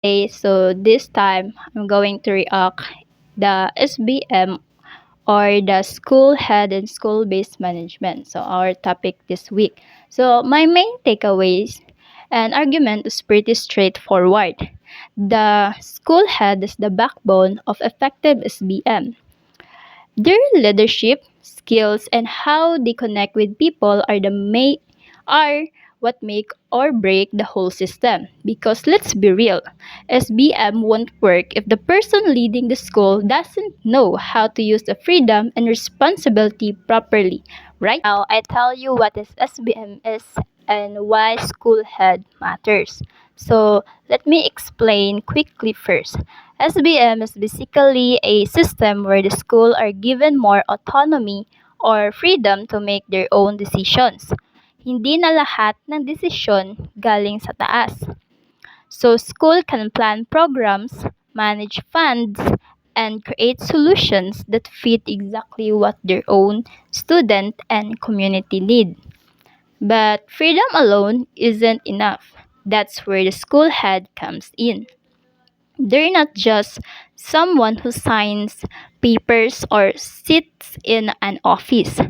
Okay, so this time I'm going to react the SBM or the school head and school based management. So our topic this week. So my main takeaways and argument is pretty straightforward. The school head is the backbone of effective SBM. Their leadership skills and how they connect with people are what make or break the whole system. Because let's be real, SBM won't work if the person leading the school doesn't know how to use the freedom and responsibility properly. Right now, I tell you what is SBM is and why school head matters. So let me explain quickly first. SBM is basically a system where the school are given more autonomy or freedom to make their own decisions. Hindi na lahat ng desisyon galing sa taas. So school can plan programs, manage funds, and create solutions that fit exactly what their own student and community need. But freedom alone isn't enough. That's where the school head comes in. They're not just someone who signs papers or sits in an office.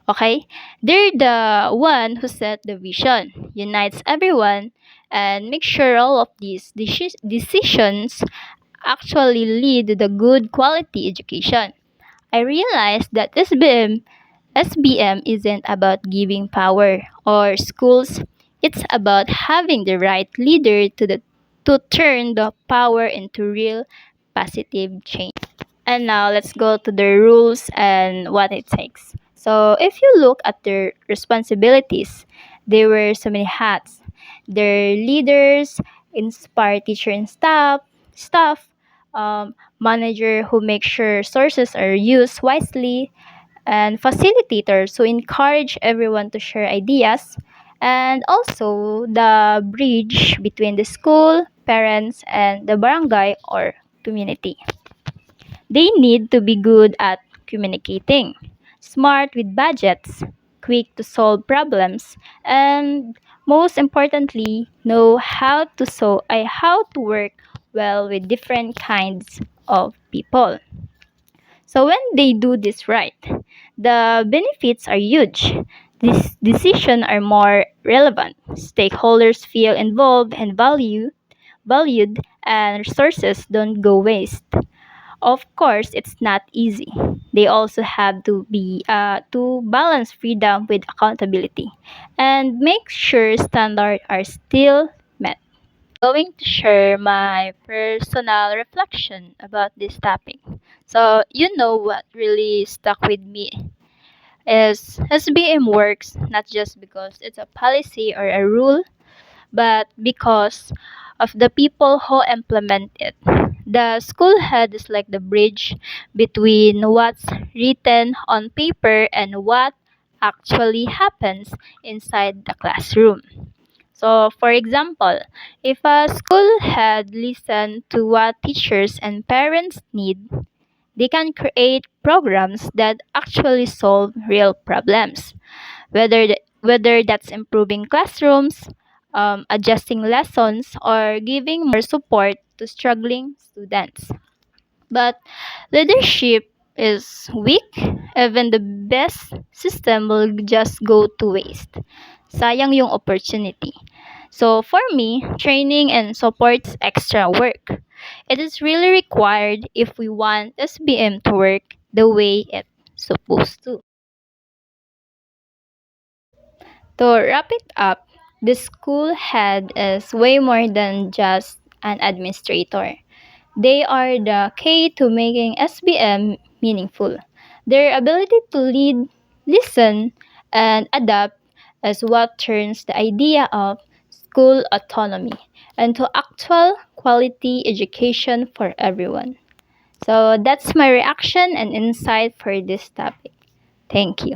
Okay? They're the one who set the vision, unites everyone, and makes sure all of these decisions actually lead to the good quality education. I realized that SBM isn't about giving power or schools. It's about having the right leader to turn the power into real positive change. And now let's go to the rules and what it takes. So if you look at their responsibilities, they wear so many hats. They're leaders, inspire teacher and staff, manager who make sure sources are used wisely, and facilitators who encourage everyone to share ideas, and also the bridge between the school, parents, and the barangay or community. They need to be good at communicating, smart with budgets, quick to solve problems, and most importantly, know how to work well with different kinds of people. So when they do this right, the benefits are huge. These decisions are more relevant. Stakeholders feel involved and valued, and resources don't go waste. Of course, it's not easy. They also have to balance freedom with accountability and make sure standards are still met. Going to share my personal reflection about this topic. So, you know what really stuck with me is SBM works not just because it's a policy or a rule, but because of the people who implement it. The school head is like the bridge between what's written on paper and what actually happens inside the classroom. So, for example, if a school had listened to what teachers and parents need, they can create programs that actually solve real problems, whether that's improving classrooms, adjusting lessons, or giving more support to struggling students. But leadership is weak, even the best system will just go to waste. Sayang yung opportunity. So for me, training and support is extra work. It is really required if we want SBM to work the way it's supposed to. To wrap it up, the school head is way more than just an administrator. They are the key to making SBM meaningful. Their ability to lead, listen, and adapt is what turns the idea of school autonomy into actual quality education for everyone. So that's my reaction and insight for this topic. Thank you.